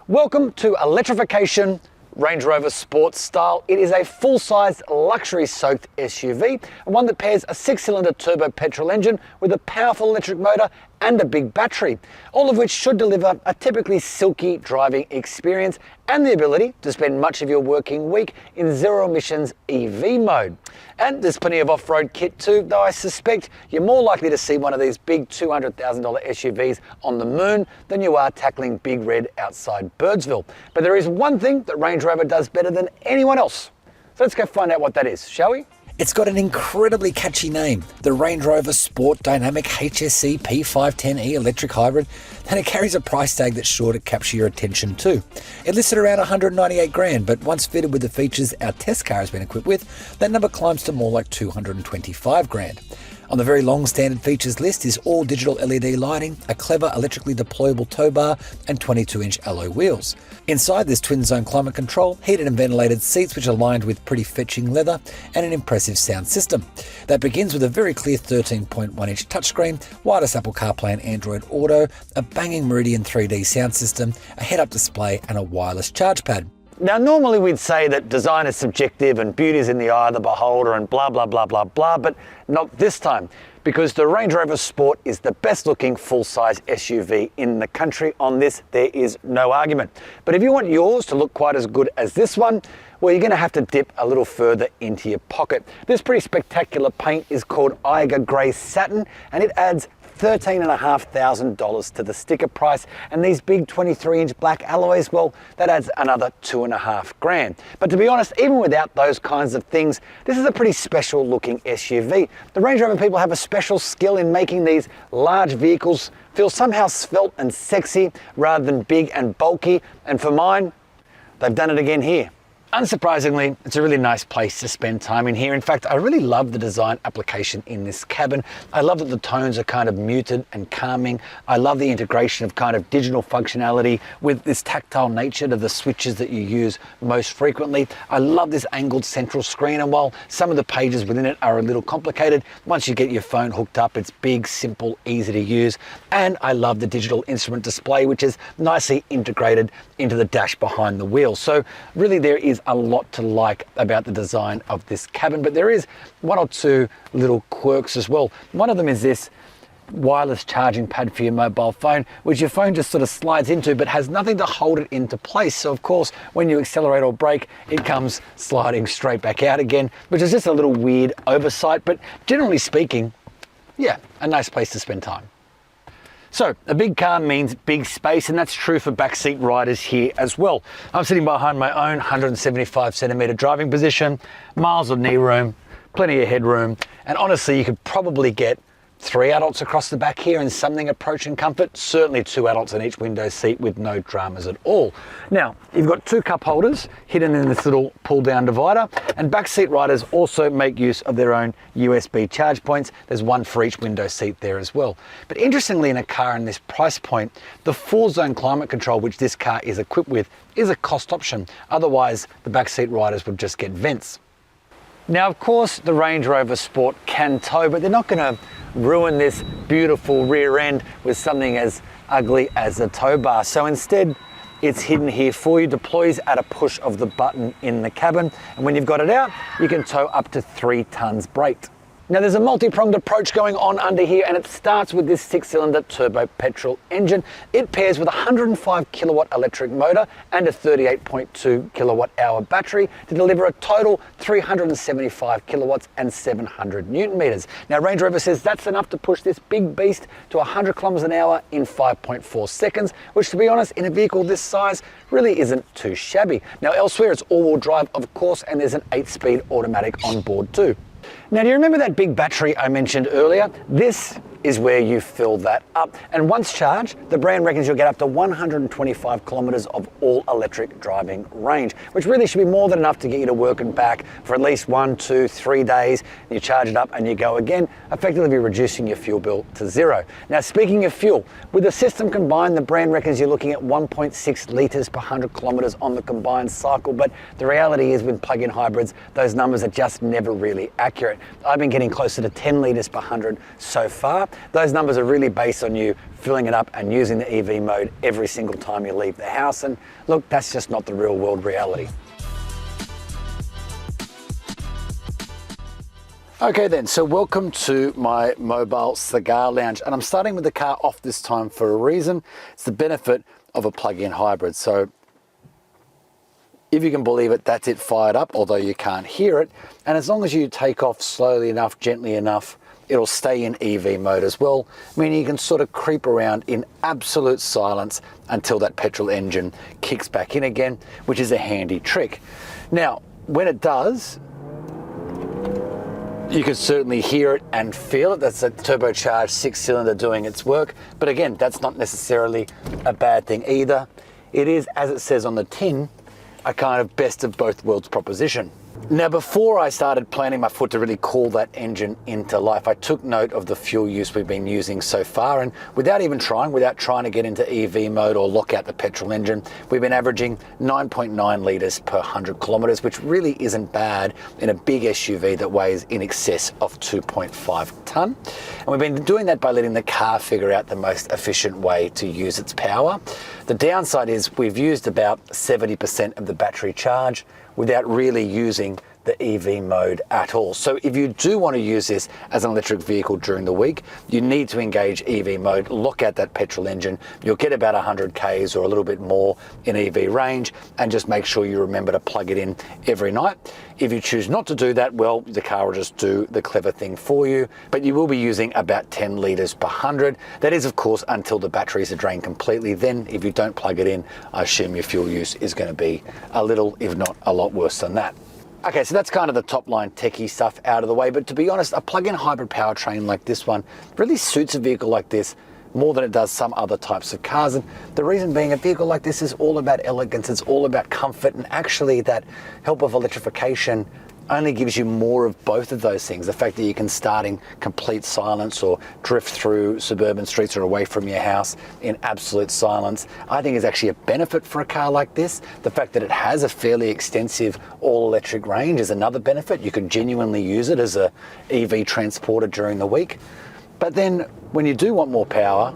Welcome to electrification Range Rover Sport style. It is a full-sized luxury-soaked SUV, and one that pairs a 6-cylinder turbo petrol engine with a powerful electric motor and a big battery, all of which should deliver a typically silky driving experience and the ability to spend much of your working week in zero-emissions EV mode. And there's plenty of off-road kit too, though I suspect you're more likely to see one of these big $200,000 SUVs on the moon than you are tackling Big Red outside Birdsville. But there is one thing that Range Rover does better than anyone else. So let's go find out what that is, shall we? It's got an incredibly catchy name, the Range Rover Sport Dynamic HSE P510e electric hybrid, and it carries a price tag that's sure to capture your attention too. It listed around 198 grand, but once fitted with the features our test car has been equipped with, that number climbs to more like 225 grand. On the very long standard features list is all digital LED lighting, a clever electrically deployable tow bar, and 22-inch alloy wheels. Inside there's twin zone climate control, heated and ventilated seats which are lined with pretty fetching leather, and an impressive sound system. That begins with a very clear 13.1-inch touchscreen, wireless Apple CarPlay and Android Auto, a banging Meridian 3D sound system, a head-up display, and a wireless charge pad. Now, normally we'd say that design is subjective and beauty is in the eye of the beholder and blah, blah, blah, blah, blah, but not this time, because the Range Rover Sport is the best looking full-size SUV in the country. On this, there is no argument. But if you want yours to look quite as good as this one, well, you're gonna have to dip a little further into your pocket. This pretty spectacular paint is called Eiger Grey Satin, and it adds $13,500 to the sticker price, and these big 23-inch black alloys, well, that adds another $2.5 grand. But to be honest, even without those kinds of things, this is a pretty special looking SUV. The Range Rover people have a special skill in making these large vehicles feel somehow svelte and sexy rather than big and bulky, and for mine, they've done it again here. Unsurprisingly, it's a really nice place to spend time in here. In fact, I really love the design application in this cabin. I love that the tones are kind of muted and calming. I love the integration of kind of digital functionality with this tactile nature to the switches that you use most frequently. I love this angled central screen, and while some of the pages within it are a little complicated, once you get your phone hooked up, it's big, simple, easy to use. And I love the digital instrument display, which is nicely integrated into the dash behind the wheel. So really there is a lot to like about the design of this cabin, but there is one or two little quirks as well. One of them is this wireless charging pad for your mobile phone, which your phone just sort of slides into but has nothing to hold it into place. So of course, when you accelerate or brake, it comes sliding straight back out again, which is just a little weird oversight, but generally speaking, yeah, a nice place to spend time. So a big car means big space, and that's true for backseat riders here as well. I'm sitting behind my own 175 centimetre driving position, miles of knee room, plenty of headroom, and honestly, you could probably get 3 adults across the back here in something approaching comfort, certainly 2 adults in each window seat with no dramas at all. Now, you've got 2 cup holders hidden in this little pull-down divider, and backseat riders also make use of their own USB charge points. There's one for each window seat there as well. But interestingly, in a car in this price point, the 4-zone climate control, which this car is equipped with, is a cost option. Otherwise, the backseat riders would just get vents. Now, of course, the Range Rover Sport can tow, but they're not going to ruin this beautiful rear end with something as ugly as a tow bar. So instead, it's hidden here for you, deploys at a push of the button in the cabin, and when you've got it out, you can tow up to 3 tons braked. Now, there's a multi-pronged approach going on under here, and it starts with this 6-cylinder turbo petrol engine. It pairs with a 105 kilowatt electric motor and a 38.2 kilowatt hour battery to deliver a total 375 kilowatts and 700 newton meters. Now, Range Rover says that's enough to push this big beast to 100 kilometers an hour in 5.4 seconds, which, to be honest, in a vehicle this size really isn't too shabby. Now, elsewhere, it's all-wheel drive, of course, and there's an 8-speed automatic on board too. Now, do you remember that big battery I mentioned earlier? This is where you fill that up. And once charged, the brand reckons you'll get up to 125 kilometers of all-electric driving range, which really should be more than enough to get you to work and back for at least 1, 2, 3 days. You charge it up and you go again, effectively reducing your fuel bill to 0. Now, speaking of fuel, with the system combined, the brand reckons you're looking at 1.6 litres per 100 kilometers on the combined cycle, but the reality is with plug-in hybrids, those numbers are just never really accurate. mode. I've been getting closer to 10 litres per 100 so far. Those numbers are really based on you filling it up and using the EV mode every single time you leave the house. And look, that's just not the real world reality. Okay then, so welcome to my mobile cigar lounge, and I'm starting with the car off this time for a reason. It's the benefit of a plug-in hybrid. So if you can believe it, that's it fired up, although you can't hear it. And as long as you take off slowly enough, gently enough, it'll stay in EV mode as well, meaning you can sort of creep around in absolute silence until that petrol engine kicks back in again, which is a handy trick. Now, when it does, you can certainly hear it and feel it. That's a turbocharged 6-cylinder doing its work. But again, that's not necessarily a bad thing either. It is, as it says on the tin, a kind of best of both worlds proposition. Now, before I started planting my foot to really call that engine into life, I took note of the fuel use we've been using so far, and without trying to get into EV mode or lock out the petrol engine, we've been averaging 9.9 litres per 100 kilometres, which really isn't bad in a big SUV that weighs in excess of 2.5 tonne. And we've been doing that by letting the car figure out the most efficient way to use its power. The downside is we've used about 70% of the battery charge without really using the EV mode at all. So if you do want to use this as an electric vehicle during the week, you need to engage EV mode, lock out that petrol engine. You'll get about 100 Ks or a little bit more in EV range, and just make sure you remember to plug it in every night. If you choose not to do that, well, the car will just do the clever thing for you, but you will be using about 10 litres per 100. That is, of course, until the batteries are drained completely. Then if you don't plug it in, I assume your fuel use is going to be a little, if not a lot worse than that. Okay, so that's kind of the top line techie stuff out of the way, but to be honest, a plug-in hybrid powertrain like this one really suits a vehicle like this more than it does some other types of cars. And the reason being, a vehicle like this is all about elegance, it's all about comfort, and actually that help of electrification only gives you more of both of those things. The fact that you can start in complete silence or drift through suburban streets or away from your house in absolute silence, I think is actually a benefit for a car like this. The fact that it has a fairly extensive all-electric range is another benefit. You could genuinely use it as a EV transporter during the week. But then when you do want more power,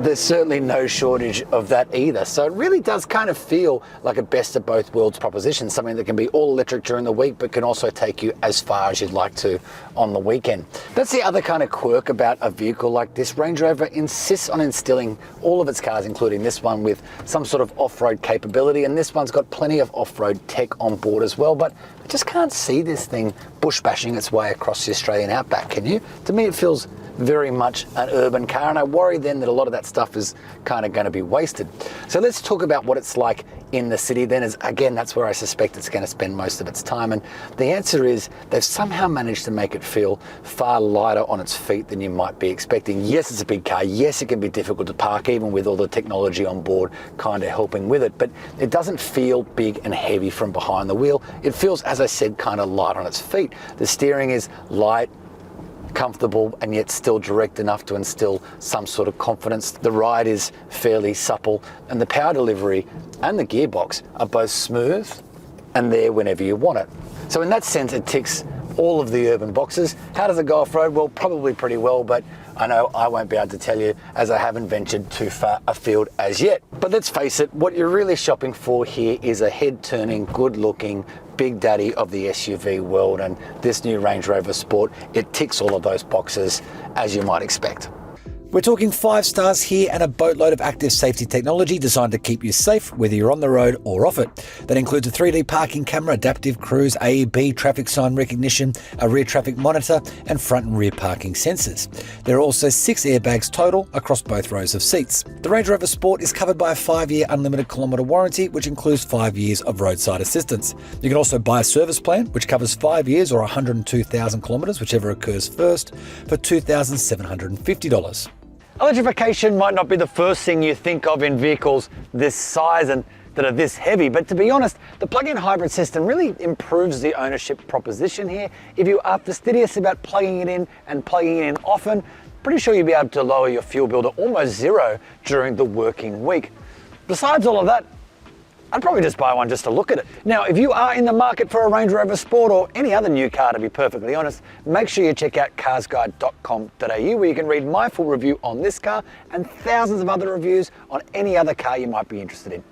there's certainly no shortage of that either. So it really does kind of feel like a best of both worlds proposition, something that can be all electric during the week, but can also take you as far as you'd like to on the weekend. That's the other kind of quirk about a vehicle like this. Range Rover insists on instilling all of its cars, including this one, with some sort of off-road capability, and this one's got plenty of off-road tech on board as well, but I just can't see this thing bush bashing its way across the Australian outback, can you? To me, it feels very much an urban car, and I worry then that a lot of that stuff is kind of going to be wasted. So let's talk about what it's like in the city then, as again, that's where I suspect it's going to spend most of its time. And the answer is they've somehow managed to make it feel far lighter on its feet than you might be expecting. Yes, it's a big car. Yes, it can be difficult to park, even with all the technology on board kind of helping with it, but it doesn't feel big and heavy from behind the wheel. It feels, as I said, kind of light on its feet. The steering is light, comfortable, and yet still direct enough to instill some sort of confidence. The ride is fairly supple, and the power delivery and the gearbox are both smooth and there whenever you want it. So in that sense, it ticks all of the urban boxes. How does it go off-road? Well, probably pretty well, but I know I won't be able to tell you, as I haven't ventured too far afield as yet. But let's face it, what you're really shopping for here is a head-turning, good-looking big daddy of the SUV world, and this new Range Rover Sport, it ticks all of those boxes, as you might expect. We're talking 5 stars here and a boatload of active safety technology designed to keep you safe, whether you're on the road or off it. That includes a 3D parking camera, adaptive cruise, AEB, traffic sign recognition, a rear traffic monitor, and front and rear parking sensors. There are also 6 airbags total across both rows of seats. The Range Rover Sport is covered by a 5-year unlimited kilometre warranty, which includes 5 years of roadside assistance. You can also buy a service plan, which covers 5 years or 102,000 kilometres, whichever occurs first, for $2,750. Electrification might not be the first thing you think of in vehicles this size and that are this heavy, but to be honest, the plug-in hybrid system really improves the ownership proposition here. If you are fastidious about plugging it in and plugging it in often, pretty sure you'll be able to lower your fuel bill to almost zero during the working week. Besides all of that, I'd probably just buy one just to look at it. Now, if you are in the market for a Range Rover Sport or any other new car, to be perfectly honest, make sure you check out carsguide.com.au where you can read my full review on this car and thousands of other reviews on any other car you might be interested in.